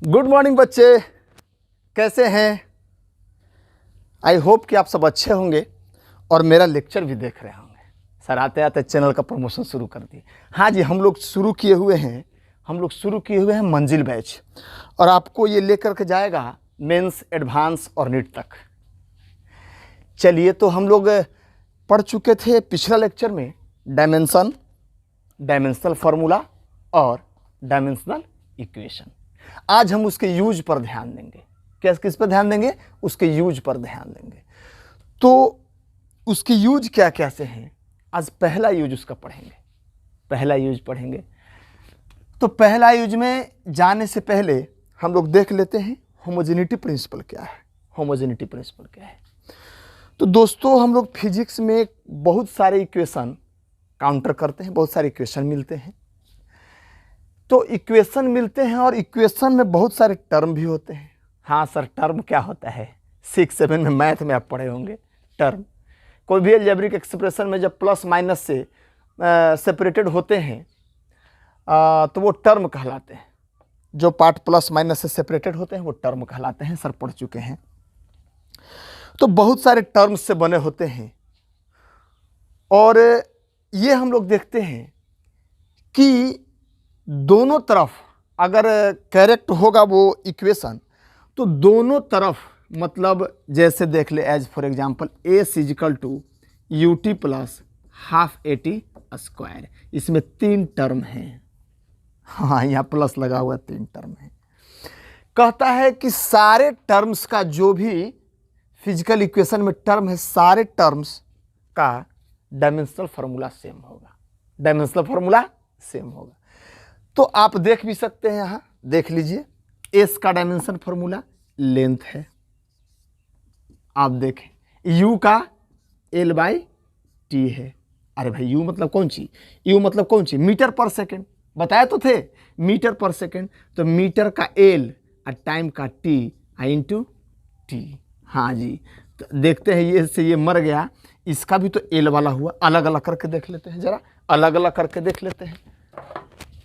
Good morning बच्चे, कैसे हैं? आई होप कि आप सब अच्छे होंगे और मेरा लेक्चर भी देख रहे होंगे। सर आते आते चैनल का प्रमोशन शुरू कर दिए। हाँ जी, हम लोग शुरू किए हुए हैं मंजिल बैच, और आपको ये लेकर के जाएगा मेंस, एडवांस और नीट तक। चलिए, तो हम लोग पढ़ चुके थे पिछला लेक्चर में डायमेंशनल फार्मूला और डायमेंशनल इक्वेशन। आज हम उसके यूज पर ध्यान देंगे। किस पर ध्यान देंगे? उसके यूज पर ध्यान देंगे। तो उसके यूज क्या क्या से हैं, आज पहला यूज उसका पढ़ेंगे। तो पहला यूज में जाने से पहले हम लोग देख लेते हैं होमोजेनिटी प्रिंसिपल क्या है। तो दोस्तों, हम लोग फिजिक्स में बहुत सारे इक्वेशन काउंटर करते हैं, बहुत सारे इक्वेशन मिलते हैं। तो इक्वेशन मिलते हैं और इक्वेशन में बहुत सारे टर्म भी होते हैं। हाँ सर, टर्म क्या होता है? 6-7 में मैथ में आप पढ़े होंगे। टर्म कोई भी अलजेब्रिक एक्सप्रेशन में जब प्लस माइनस से सेपरेटेड होते हैं तो वो टर्म कहलाते हैं। जो पार्ट प्लस माइनस से सेपरेटेड होते हैं वो टर्म कहलाते हैं। सर पढ़ चुके हैं। तो बहुत सारे टर्म्स से बने होते हैं और ये हम लोग देखते हैं कि दोनों तरफ अगर करेक्ट होगा वो इक्वेशन, तो दोनों तरफ मतलब जैसे देख ले, as for example S is equal to u t plus half a t square. इसमें 3 टर्म हैं। हाँ, यहाँ प्लस लगा हुआ 3 टर्म है। कहता है कि सारे टर्म्स का, जो भी फिजिकल इक्वेशन में टर्म है, सारे टर्म्स का डायमेंशनल फार्मूला सेम होगा। तो आप देख भी सकते हैं, यहाँ देख लीजिए, एस का डायमेंशन फार्मूला लेंथ है। आप देखें, यू का एल बाई टी है। अरे भाई, यू मतलब कौन सी? मीटर पर सेकेंड। बताया तो थे, मीटर पर सेकेंड। तो मीटर का एल और टाइम का टी इंटू टी। हाँ जी, तो देखते हैं, ये से ये मर गया, इसका भी तो एल वाला हुआ। अलग अलग करके देख लेते हैं, जरा अलग अलग करके देख लेते हैं।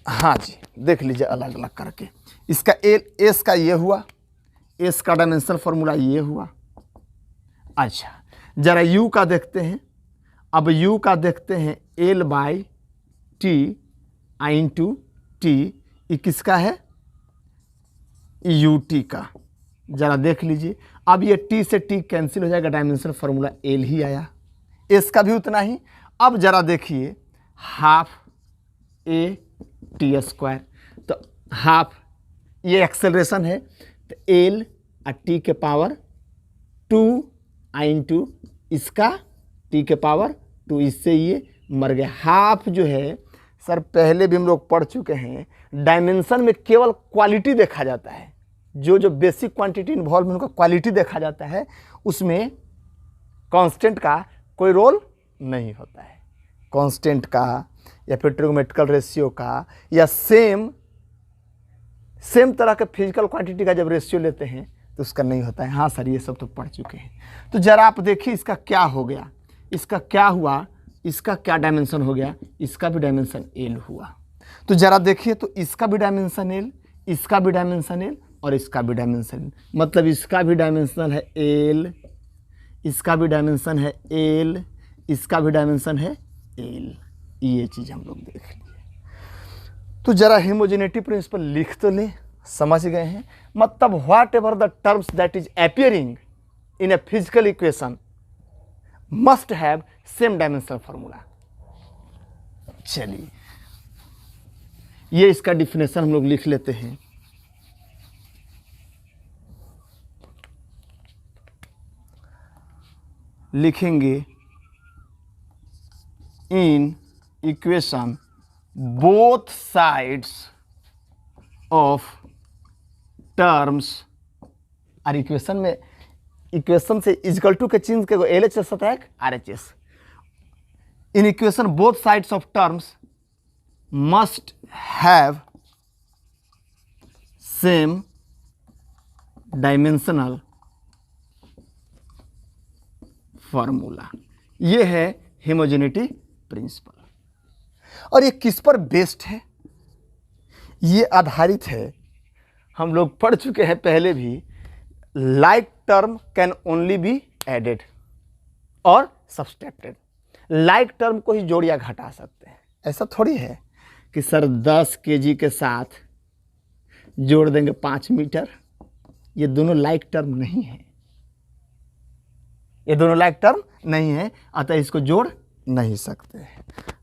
हाँ जी, देख लीजिए अलग अलग करके। इसका एस का ये हुआ, एस का डायमेंशनल फार्मूला ये हुआ। अच्छा, जरा यू का देखते हैं। अब यू का देखते हैं, L by T into T. ये किसका है? यू टी का। जरा देख लीजिए, अब ये टी से टी कैंसिल हो जाएगा, डायमेंशनल फार्मूला एल ही आया। एस का भी उतना ही। अब जरा देखिए, हाफ ए टी स्क्वायर। तो हाफ ये एक्सेलरेशन है, तो एल और टी के पावर 2 इंटू इसका टी के पावर 2। इससे ये मर गया। हाफ जो है सर, पहले भी हम लोग पढ़ चुके हैं, डायमेंशन में केवल क्वालिटी देखा जाता है। जो बेसिक क्वांटिटी इन्वॉल्व है उनका क्वालिटी देखा जाता है, उसमें कांस्टेंट का कोई रोल नहीं होता है। कांस्टेंट का या फिर ट्रिग्नोमेट्रिकल रेशियो का या सेम तरह के फिजिकल क्वांटिटी का जब रेशियो लेते हैं तो उसका नहीं होता है। हाँ सर, ये सब तो पढ़ चुके हैं। तो जरा आप देखिए, इसका क्या हो गया, इसका क्या हुआ, इसका क्या डायमेंशन हो गया, इसका भी डायमेंशन एल हुआ। तो जरा देखिए, तो इसका भी डायमेंशन एल, इसका भी डायमेंशन एल और इसका भी डायमेंशन, मतलब इसका भी डायमेंशन है एल, इसका भी डायमेंशन है एल, इसका भी डायमेंशन है एल। ये चीज़ हम लोग देख लिए। तो जरा होमोजेनिटी प्रिंसिपल लिख तो लें, समझ गए हैं? मतलब what ever the terms that is appearing in a physical equation must have same dimensional formula. चलिए, ये इसका डिफिनेशन हम लोग लिख लेते हैं। लिखेंगे, in equation both sides of terms. और इक्वेशन से इक्वल टू के चिन्ह के एल एच एस है, R H S. In equation both sides of terms must have same dimensional formula. ये है होमोजेनिटी प्रिंसिपल। और ये किस पर बेस्ड है? ये आधारित है हम लोग पढ़ चुके हैं पहले भी, like term can only be added और सब्सट्रैक्टेड। लाइक टर्म को ही जोड़ या घटा सकते हैं। ऐसा थोड़ी है कि सर 10 kg के साथ जोड़ देंगे 5 मीटर। ये दोनों लाइक टर्म नहीं है, ये दोनों लाइक टर्म नहीं है, अतः इसको जोड़ नहीं सकते।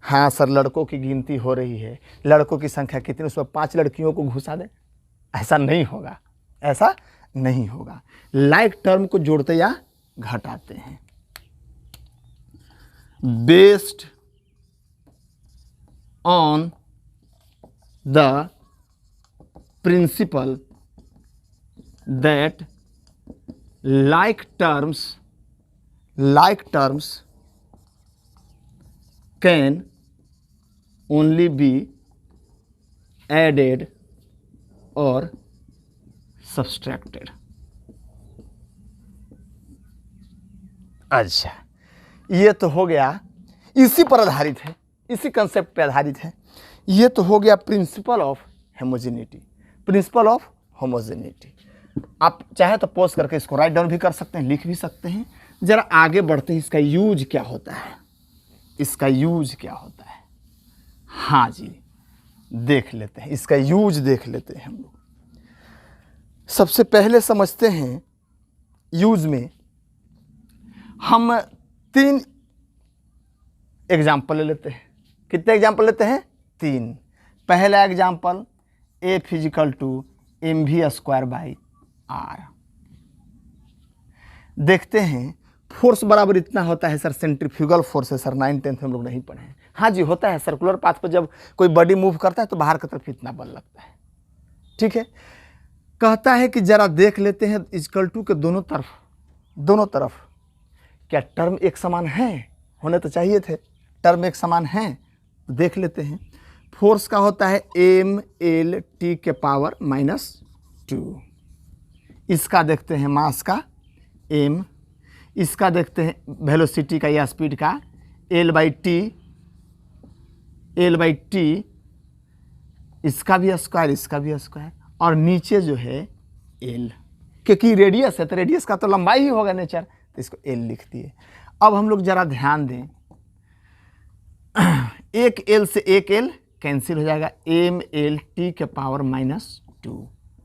हाँ सर, लड़कों की गिनती हो रही है, लड़कों की संख्या कितनी, उसमें 5 लड़कियों को घुसा दें, ऐसा नहीं होगा, ऐसा नहीं होगा। लाइक टर्म को जोड़ते या घटाते हैं। Based on the principal that like terms can only be added or subtracted। अच्छा, ये तो हो गया, इसी पर आधारित है, इसी कंसेप्ट पे आधारित है। ये तो हो गया principle of homogeneity, principle of homogeneity. आप चाहे तो पॉज करके इसको राइट डाउन भी कर सकते हैं, लिख भी सकते हैं। जरा आगे बढ़ते हैं, इसका यूज क्या होता है, इसका यूज क्या होता है। हाँ जी, देख लेते हैं, इसका यूज देख लेते हैं हम लोग। सबसे पहले समझते हैं यूज में, हम 3 एग्जाम्पल ले लेते हैं। कितने एग्जाम्पल लेते हैं? 3। पहला एग्जाम्पल F = mv²/r। देखते हैं फोर्स बराबर इतना होता है सर, सेंट्रीफ्यूगल फोर्स है सर, 9th-10th में हम लोग नहीं पढ़े हैं। हाँ जी, होता है, सर्कुलर पाथ पर जब कोई बॉडी मूव करता है तो बाहर की तरफ इतना बल लगता है। ठीक है, कहता है कि जरा देख लेते हैं = के दोनों तरफ क्या टर्म एक समान है, होने तो चाहिए थे, टर्म एक समान है। देख लेते हैं। फोर्स का होता है mLT⁻²। इसका देखते हैं मास का m, इसका देखते हैं वेलोसिटी का या स्पीड का L/T, इसका भी स्क्वायर, इसका भी स्क्वायर, और नीचे जो है L, क्योंकि रेडियस है तो रेडियस का तो लंबाई ही होगा नेचर, तो इसको L लिख दिए। अब हम लोग जरा ध्यान दें, एक L से एक L कैंसिल हो जाएगा, mLT⁻²।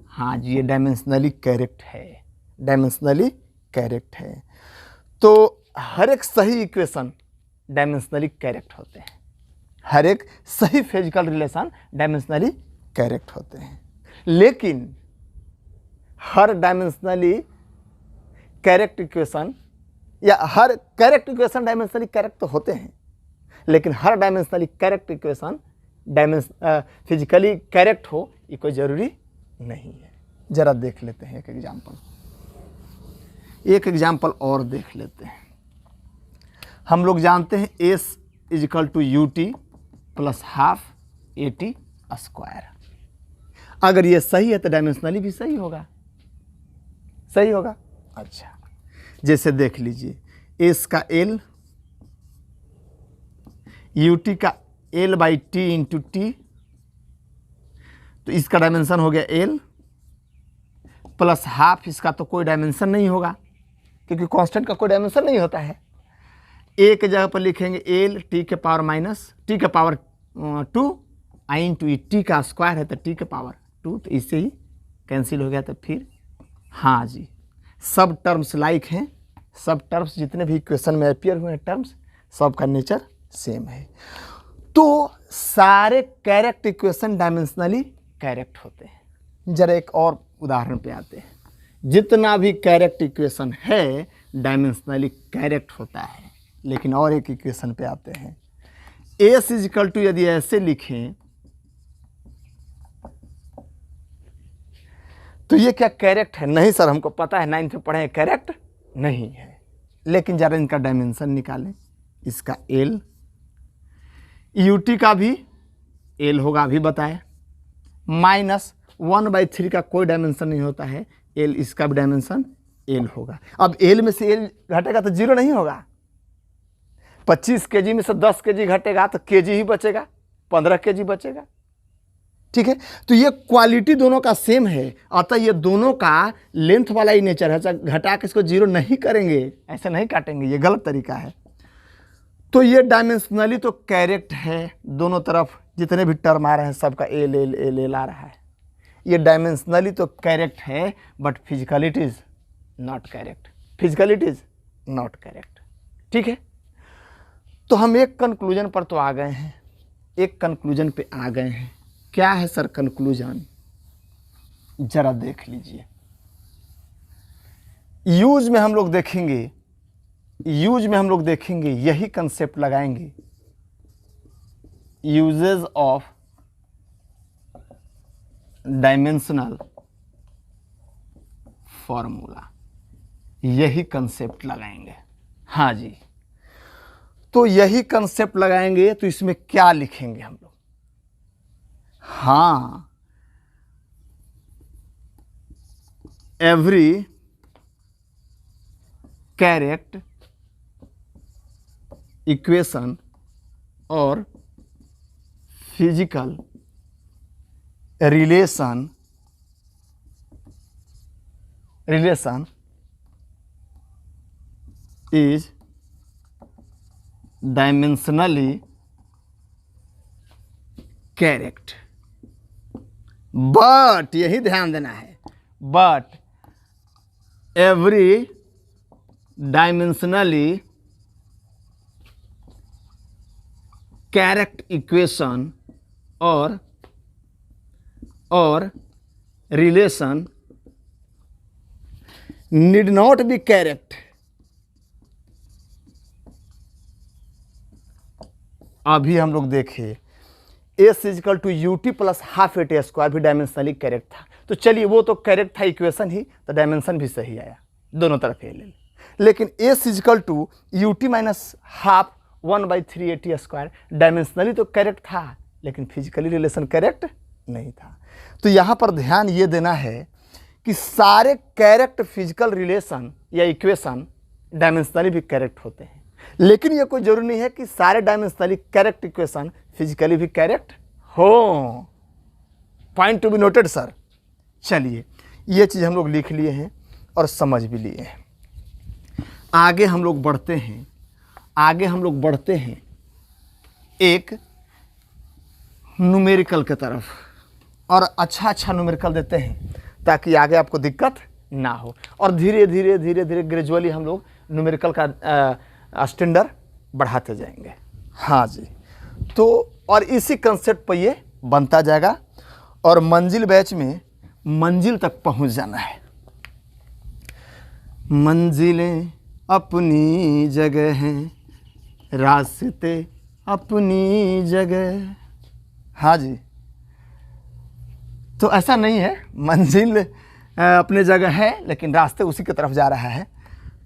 हाँ जी, ये डायमेंशनली करेक्ट है, डायमेंशनली करेक्ट है। तो हर एक सही इक्वेशन डायमेंशनली करेक्ट होते हैं, हर एक सही फिजिकल रिलेशन डायमेंशनली करेक्ट होते हैं। लेकिन हर डायमेंशनली करेक्ट इक्वेशन या हर करेक्ट इक्वेशन डायमेंशनली करेक्ट तो होते हैं, लेकिन हर dimensionally correct equation physically correct हो, ये कोई ज़रूरी नहीं है। ज़रा देख लेते हैं एक एग्जाम्पल और देख लेते हैं। हम लोग जानते हैं S = ut + ½ AT²। अगर ये सही है तो डायमेंशनली भी सही होगा, सही होगा। अच्छा, जैसे देख लीजिए, S का L, ut का L/T × T, तो इसका डायमेंशन हो गया L + ½ इसका तो कोई डायमेंशन नहीं होगा, क्योंकि कांस्टेंट का कोई डायमेंशन नहीं होता है। एक जगह पर लिखेंगे L⁻² I × T का स्क्वायर है तो T⁻², तो इससे ही कैंसिल हो गया। तो फिर हाँ जी, सब टर्म्स लाइक हैं, सब टर्म्स जितने भी इक्वेशन में अपीयर हुए हैं टर्म्स, सब का नेचर सेम है। तो सारे करेक्ट इक्वेशन डायमेंशनली करेक्ट होते हैं। जरा एक और उदाहरण पे आते हैं। जितना भी करेक्ट इक्वेशन है डायमेंशनली करेक्ट होता है, लेकिन और एक इक्वेशन पे आते हैं। S = यदि ऐसे लिखें तो ये क्या करेक्ट है? नहीं सर, हमको पता है, 9th में पढ़े हैं, करेक्ट नहीं है। लेकिन जरा इनका डायमेंशन निकालें। इसका L, ut का भी L होगा, अभी बताएं, -1/3 का कोई डायमेंशन नहीं होता है, L, इसका भी डायमेंशन L होगा। अब L में से L घटेगा तो 0 नहीं होगा। 25 kg में से 10 kg घटेगा तो kg ही बचेगा, 15 kg बचेगा। ठीक है। तो ये क्वालिटी दोनों का सेम है, अतः ये दोनों का लेंथ वाला ही नेचर है। अच्छा, घटा के इसको जीरो नहीं करेंगे, ऐसे नहीं काटेंगे, ये गलत तरीका है। तो ये डायमेंशनली तो करेक्ट है, दोनों तरफ जितने भी टर्म आ रहे हैं सबका एल एल एल एल आ रहा है। ये डायमेंशनली तो करेक्ट है, but physically it is not correct, physically it is not correct. ठीक है। तो हम एक कंक्लूजन पर तो आ गए हैं, एक कंक्लूजन पे आ गए हैं। क्या है सर कंक्लूजन? जरा देख लीजिए। यूज में हम लोग देखेंगे, यूज में हम लोग देखेंगे, यही कंसेप्ट लगाएंगे, यूजेस ऑफ डायमेंशनल फॉर्मूला, यही कंसेप्ट लगाएंगे। हाँ जी, तो यही कंसेप्ट लगाएंगे। तो इसमें क्या लिखेंगे हम लोग? हाँ, एवरी करेक्ट इक्वेशन और physical relation is dimensionally correct. But, यही ध्यान देना है, but every dimensionally correct equation और relation need not be correct. अभी हम लोग देखें s is equal to u t plus half a t square भी डायमेंशनली करेक्ट था। तो चलिए, वो तो करेक्ट था इक्वेशन ही, तो डायमेंशन भी सही आया, दोनों तरफ एल एल। लेकिन S is equal to u t minus half 1/3 a t square dimensionally तो करेक्ट था, लेकिन फिजिकली रिलेशन करेक्ट नहीं था। तो यहाँ पर ध्यान ये देना है कि सारे करेक्ट फिजिकल रिलेशन या इक्वेशन डायमेंशनली भी करेक्ट होते हैं, लेकिन ये कोई जरूरी नहीं है कि सारे डायमेंशनली करेक्ट इक्वेशन फिजिकली भी करेक्ट हो। Point to be noted sir. चलिए, ये चीज़ हम लोग लिख लिए हैं और समझ भी लिए हैं। आगे हम लोग बढ़ते हैं, आगे हम लोग बढ़ते हैं एक न्यूमेरिकल की तरफ, और अच्छा न्यूमेरिकल देते हैं ताकि आगे आपको दिक्कत ना हो, और धीरे धीरे धीरे धीरे ग्रेजुअली हम लोग न्यूमेरिकल का स्टैंडर्ड बढ़ाते जाएंगे। हाँ जी, तो और इसी कंसेप्ट पर ये बनता जाएगा, और मंजिल बैच में मंजिल तक पहुंच जाना है। मंजिलें अपनी जगह हैं, रास्ते अपनी जगह। हाँ जी, तो ऐसा नहीं है मंजिल अपने जगह है, लेकिन रास्ते उसी की तरफ जा रहा है।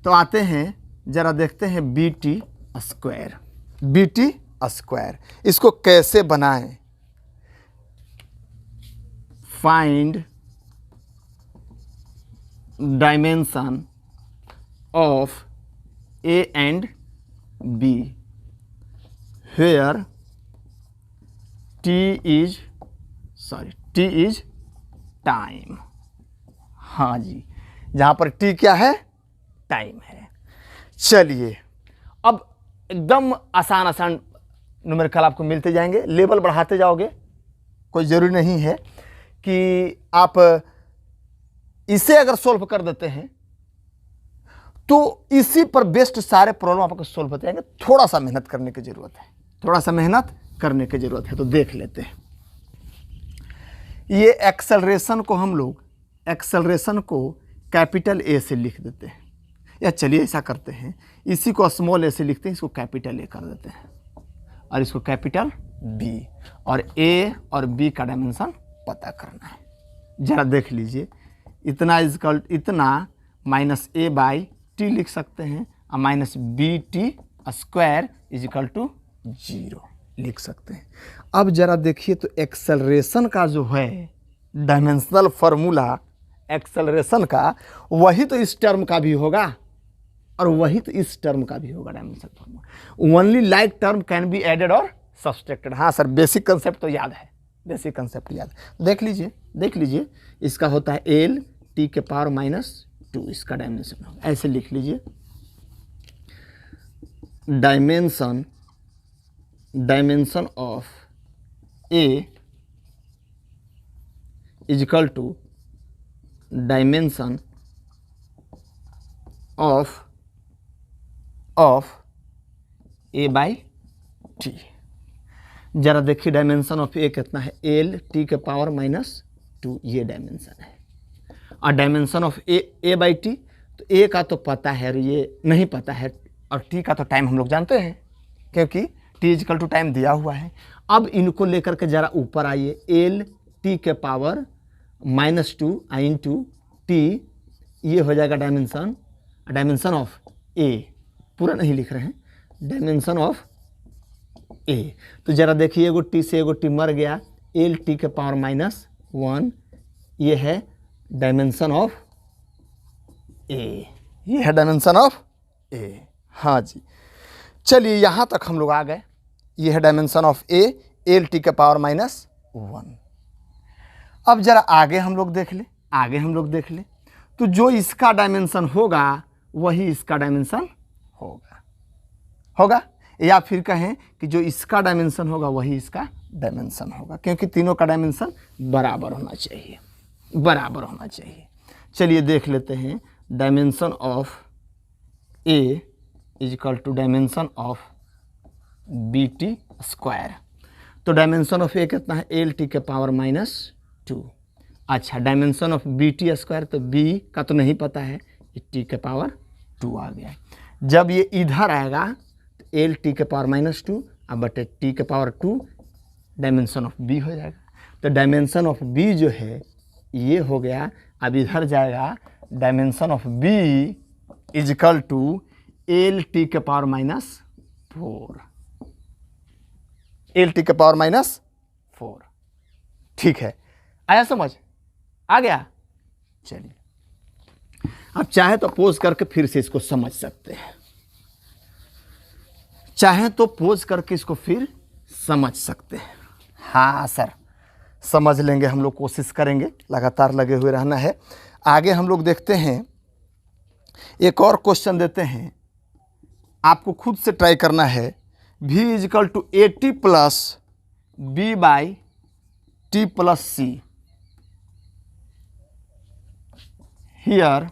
तो आते हैं, जरा देखते हैं B T square. B T square इसको कैसे बनाएं? Find dimension of A and B where T is time. हाँ जी, जहाँ पर टी क्या है? टाइम है। चलिए, अब एकदम आसान न्यूमेरिकल आपको मिलते जाएंगे, लेवल बढ़ाते जाओगे। कोई ज़रूरी नहीं है कि आप इसे अगर सोल्व कर देते हैं तो इसी पर बेस्ड सारे प्रॉब्लम आपको सोल्व होते जाएंगे। थोड़ा सा मेहनत करने की ज़रूरत है, थोड़ा सा मेहनत करने की ज़रूरत है। तो देख लेते हैं, ये एक्सेलरेशन को हम लोग कैपिटल ए से लिख देते हैं, या चलिए ऐसा करते हैं, इसी को स्मॉल ए से लिखते हैं, इसको कैपिटल ए कर देते हैं, और इसको कैपिटल बी, और ए और बी का डायमेंशन पता करना है। जरा देख लीजिए, इतना माइनस ए बाई टी लिख सकते हैं, और minus B T square is equal to 0 लिख सकते हैं। अब जरा देखिए, तो एक्सेलरेशन का जो है डायमेंशनल फार्मूला एक्सेलरेशन का, वही तो इस टर्म का भी होगा और वही तो इस टर्म का भी होगा dimensional formula. Only like term can be added और सब्सट्रैक्टेड। हाँ सर, बेसिक कंसेप्ट तो याद है, बेसिक कंसेप्ट याद। देख लीजिए इसका होता है एल टी के पावर -2, इसका डायमेंशन होगा। ऐसे लिख लीजिए, dimension of A is equal to dimension of A by T. जरा देखिए डायमेंशन ऑफ ए कितना है, एल टी के पावर -2, ये डायमेंशन है। और dimension of A by T, तो ए का तो पता है और ये नहीं पता है, और टी का तो टाइम हम लोग जानते हैं क्योंकि टी इजिकल टू टाइम दिया हुआ है। अब इनको लेकर के जरा ऊपर आइए, एल टी के पावर -2 इंटू टी, ये हो जाएगा डायमेंशन ऑफ ए, पूरा नहीं लिख रहे हैं, डायमेंशन ऑफ ए। तो जरा देखिए एगो टी से एगो टी मर गया, एल टी के पावर -1, ये है डायमेंशन ऑफ ए, ये है डायमेंशन ऑफ ए। हाँ जी, चलिए यहाँ तक हम लोग आ गए। ये है dimension of A, L T के पावर -1। अब जरा आगे हम लोग देख ले, तो जो इसका डायमेंशन होगा वही इसका डायमेंशन होगा, या फिर कहें कि जो इसका डायमेंशन होगा वही इसका डायमेंशन होगा, क्योंकि तीनों का डायमेंशन बराबर होना चाहिए। चलिए देख लेते हैं, dimension of A is equal to dimension of B T square. तो डायमेंशन ऑफ ए कितना है, एल टी के पावर -2। अच्छा, dimension of B T square, तो बी का तो नहीं पता है, टी के पावर 2 आ गया। जब ये इधर आएगा तो एल टी के पावर -2 अब बटे टी के पावर 2, डायमेंशन ऑफ बी हो जाएगा। तो डायमेंशन ऑफ बी जो है ये हो गया। अब इधर जाएगा, dimension of B is equal to L T के पावर -4, एल टी के पावर -4। ठीक है, आया समझ, आ गया। चलिए अब चाहे तो पोज करके फिर से इसको समझ सकते हैं, हाँ सर समझ लेंगे, हम लोग कोशिश करेंगे, लगातार लगे हुए रहना है। आगे हम लोग देखते हैं, एक और क्वेश्चन देते हैं, आपको खुद से ट्राई करना है। v is equal to AT plus B by T plus C। Here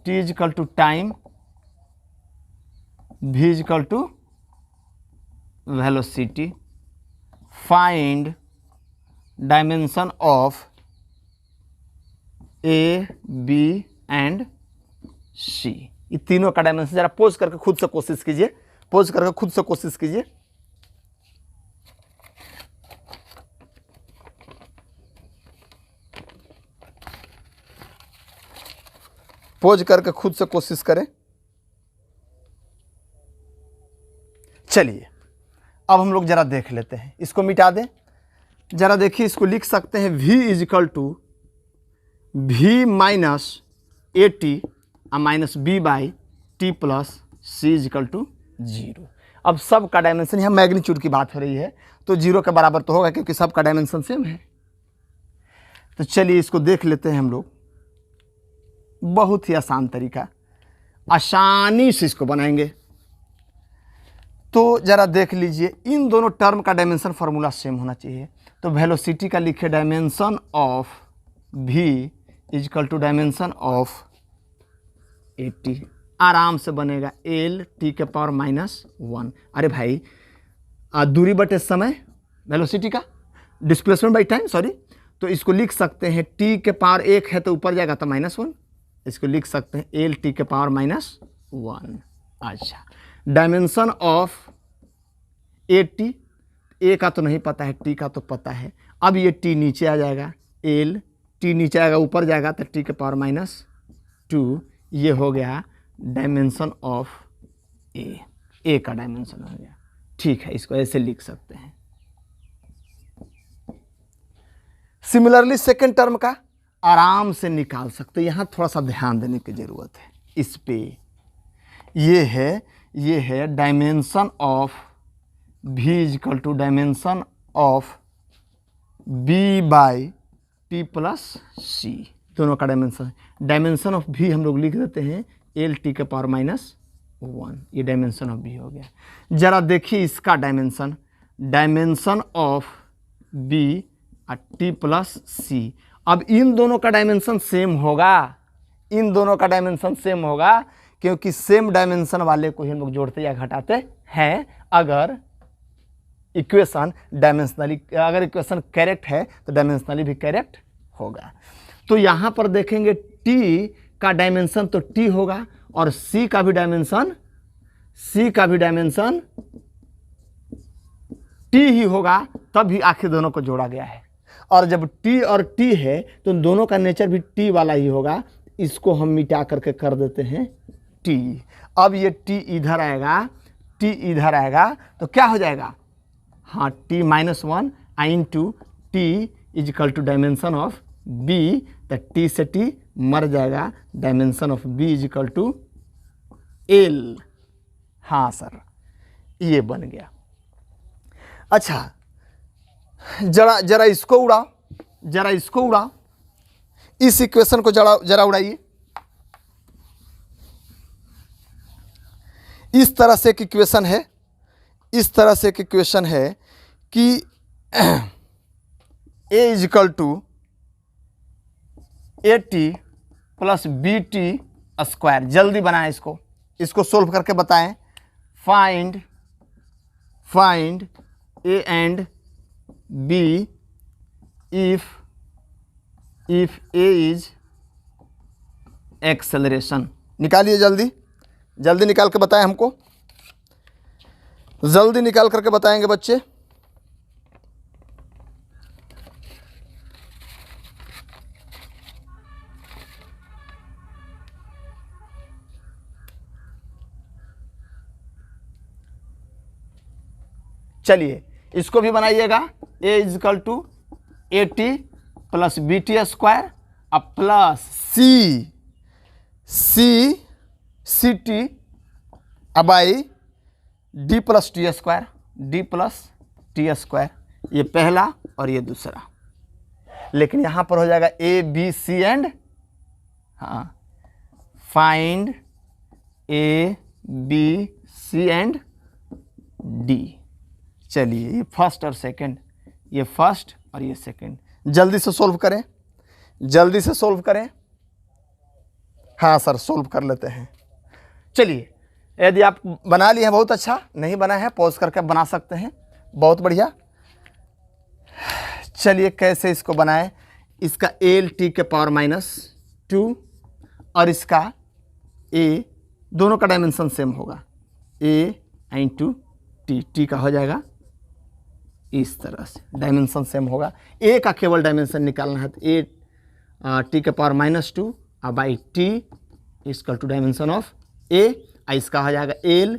T is equal to time, V is equal to velocity. Find dimension of A, B and C। ये तीनों का डायमेंशन जरा pose करके खुद से कोशिश कीजिए, pose करके खुद से कोशिश करें। चलिए अब हम लोग जरा देख लेते हैं, इसको मिटा दें। जरा देखिए, इसको लिख सकते हैं v is equal to v minus AT minus B by T plus C is equal to 0। अब सब का डायमेंशन, यहाँ मैग्नीट्यूड की बात हो रही है तो 0 के बराबर तो होगा क्योंकि सब का डायमेंशन सेम है। तो चलिए इसको देख लेते हैं हम लोग, बहुत ही आसान तरीका, आसानी से इसको बनाएंगे। तो जरा देख लीजिए, इन दोनों टर्म का डायमेंशन फार्मूला सेम होना चाहिए। तो वेलोसिटी का लिखे dimension of v is equal to dimension of AT, आराम से बनेगा एल टी के पावर -1। अरे भाई दूरी बटे समय, वेलोसिटी का डिस्प्लेसमेंट बाई टाइम, सॉरी। तो इसको लिख सकते हैं t के पावर 1 है तो ऊपर जाएगा तो -1, इसको लिख सकते हैं एल टी के पावर -1। अच्छा, डायमेंशन ऑफ AT, ए का तो नहीं पता है, टी का तो पता है। अब ये टी नीचे आ जाएगा, एल टी नीचे आएगा ऊपर जाएगा तो टी के पावर -2, ये हो गया डायमेंशन ऑफ ए का डायमेंशन हो गया। ठीक है, इसको ऐसे लिख सकते हैं। सिमिलरली सेकेंड टर्म का आराम से निकाल सकते हैं, यहाँ थोड़ा सा ध्यान देने की ज़रूरत है इस पे। ये है dimension of v is equal to dimension of b by t plus c, दोनों का डायमेंशन। डायमेंशन ऑफ भी हम लोग लिख देते हैं एल टी के पावर -1, ये डायमेंशन ऑफ भी हो गया। जरा देखिए इसका dimension, dimension of B t plus c. अब इन दोनों का डायमेंशन सेम होगा, इन दोनों का डायमेंशन सेम होगा, क्योंकि सेम डायमेंशन वाले को ही हम लोग जोड़ते या घटाते हैं अगर इक्वेशन डायमेंशनली, अगर इक्वेशन करेक्ट है तो डायमेंशनली भी करेक्ट होगा। तो यहाँ पर देखेंगे t का डायमेंशन तो t होगा और c का भी डायमेंशन t ही होगा, तब भी आखिर दोनों को जोड़ा गया है। और जब t और t है तो दोनों का नेचर भी t वाला ही होगा, इसको हम मिटा करके कर देते हैं t। अब ये t इधर आएगा, t इधर आएगा तो क्या हो जाएगा, हाँ t -1 into t is equal to dimension of b, तो t से t मर जाएगा, dimension of b is equal to l। हाँ सर, ये बन गया। अच्छा जरा इसको उड़ाओ, जरा इसको उड़ाओ, इस इक्वेशन को जरा उड़ाइए। इस तरह से एक इक्वेशन है, इस तरह से एक इक्वेशन है कि a is equal to AT plus BT square. जल्दी बनाएं इसको सोल्व करके बताएं। Find A and B if A is acceleration. निकालिए जल्दी निकाल के बताएं हमको, जल्दी निकाल करके बताएंगे बच्चे। चलिए इसको भी बनाइएगा। a is equal to AT plus BT square अब plus CT by D plus T square, ये पहला और ये दूसरा। लेकिन यहां पर हो जाएगा A B C एंड, हाँ find A B C and D। चलिए ये फर्स्ट और सेकंड, ये फर्स्ट और ये सेकंड, जल्दी से सोल्व करें, जल्दी से सोल्व करें। हाँ सर सोल्व कर लेते हैं। चलिए यदि आप बना लिए हैं बहुत अच्छा, नहीं बना है पॉज करके बना सकते हैं, बहुत बढ़िया। चलिए कैसे इसको बनाएं। इसका LT के पावर -2 और इसका A, दोनों का डायमेंशन सेम होगा, A इंटू T का हो जाएगा इस तरह से, डायमेंशन सेम होगा। A का केवल डायमेंशन निकालना है तो A T के power -2 by T equal to dimension of A, इसका हो जाएगा L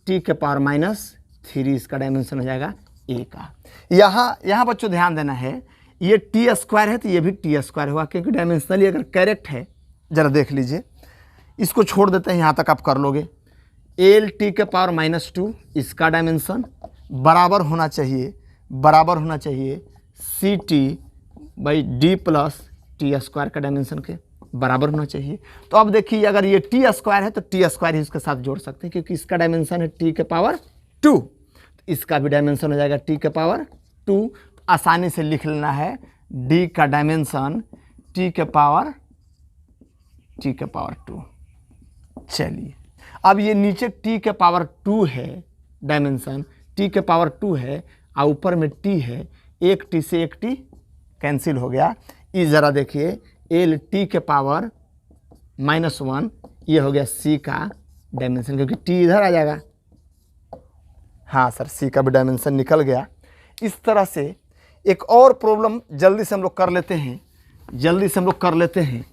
T के पावर -3, इसका डायमेंशन हो जाएगा A का। यहाँ बच्चों ध्यान देना है, ये T स्क्वायर है तो ये भी T स्क्वायर होगा, क्योंकि डायमेंशनली अगर करेक्ट है। जरा देख लीजिए, इसको छोड़ देते हैं, यहाँ तक आप कर लोगे। LT के पावर -2 इसका डायमेंशन बराबर होना चाहिए CT by D plus T square का डायमेंशन के बराबर होना चाहिए। तो अब देखिए अगर ये T स्क्वायर है तो T स्क्वायर ही इसके साथ जोड़ सकते हैं, क्योंकि इसका डायमेंशन है T के पावर 2, तो इसका भी डायमेंशन हो जाएगा T के पावर 2। आसानी से लिख लेना है D का डायमेंशन T के पावर 2। चलिए अब ये नीचे T के पावर 2 है, डायमेंशन T के पावर 2 है और ऊपर में T है, एक T से एक T कैंसिल हो गया। इस जरा देखिए LT के पावर -1, ये हो गया C का डायमेंशन, क्योंकि T इधर आ जाएगा। हाँ सर C का भी डायमेंशन निकल गया। इस तरह से एक और प्रॉब्लम जल्दी से हम लोग कर लेते हैं,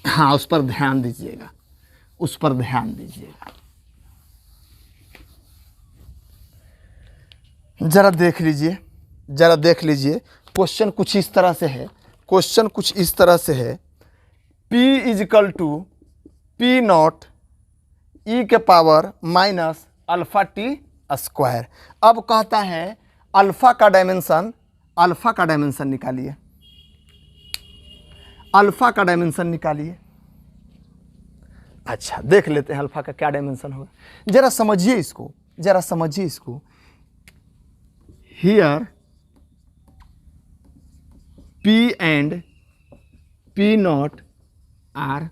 हाँ उस पर ध्यान दीजिएगा, जरा देख लीजिए। क्वेश्चन कुछ इस तरह से है, P is equal to P0 E के पावर -αT स्क्वायर। अब कहता है अल्फा का डायमेंशन अल्फा का डायमेंशन निकालिए, अल्फा का डायमेंशन निकालिए। अच्छा देख लेते हैं अल्फा का क्या डायमेंशन होगा, जरा समझिए इसको, जरा समझिए इसको। Here P and P not are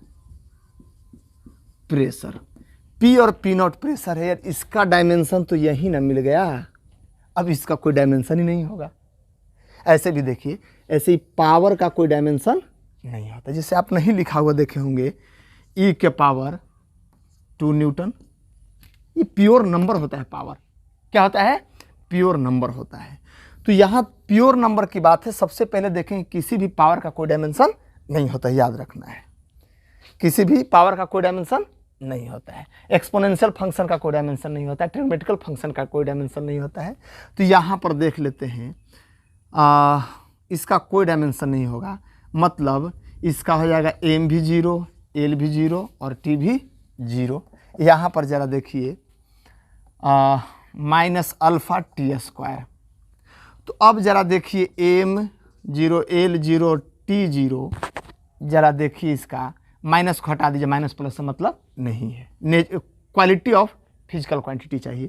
pressure, P और P नॉट प्रेशर है यार, इसका डायमेंशन तो यही ना मिल गया, अब इसका कोई डायमेंशन ही नहीं होगा। ऐसे भी देखिए, ऐसे ही पावर का कोई डायमेंशन नहीं होता, जिसे आप नहीं लिखा हुआ देखे होंगे E के पावर 2 न्यूटन, ये प्योर नंबर होता है। पावर क्या होता है? प्योर नंबर होता है। तो यहाँ प्योर नंबर की बात है। सबसे पहले देखें किसी भी पावर का कोई डायमेंशन नहीं होता है, याद रखना है, किसी भी पावर का कोई डायमेंशन नहीं होता है। एक्सपोनेंशियल फंक्शन का कोई डायमेंशन नहीं होता है, ट्रिग्नोमेट्रिकल फंक्शन का कोई डायमेंशन नहीं होता है। तो यहाँ पर देख लेते हैं इसका कोई डायमेंशन नहीं होगा, मतलब इसका हो जाएगा m भी 0, l भी 0 और t भी 0। यहाँ पर ज़रा देखिए माइनस अल्फ़ा टी स्क्वायर। तो अब ज़रा देखिए m 0, l 0, t 0, ज़रा देखिए इसका माइनस को हटा दीजिए, माइनस प्लस से मतलब नहीं है, क्वालिटी ऑफ फिजिकल क्वांटिटी चाहिए।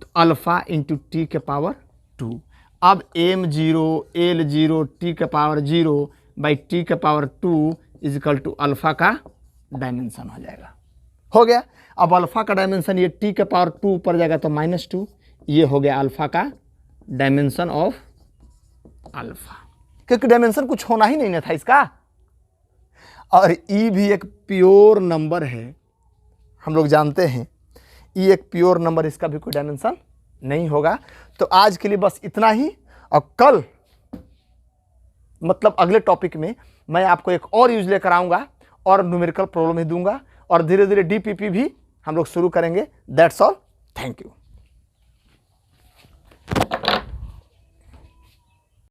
तो अल्फ़ा इंटू टी के पावर 2, अब m 0, l 0, t के पावर 0 बाई टी के power 2 is equal to alpha का डायमेंशन हो जाएगा। हो गया। अब अल्फ़ा का डायमेंशन ये टी के पावर 2 ऊपर जाएगा तो -2, ये हो गया अल्फ़ा का डायमेंशन ऑफ अल्फ़ा, क्योंकि डायमेंशन कुछ होना ही नहीं था इसका। और ई भी एक प्योर नंबर है, हम लोग जानते हैं ई एक प्योर नंबर, इसका भी कोई डायमेंशन नहीं होगा। तो आज के लिए बस इतना ही, और कल मतलब अगले टॉपिक में मैं आपको एक और यूज लेकर आऊँगा और न्यूमेरिकल प्रॉब्लम ही दूंगा, और धीरे धीरे डीपीपी भी हम लोग शुरू करेंगे। That's all, thank you.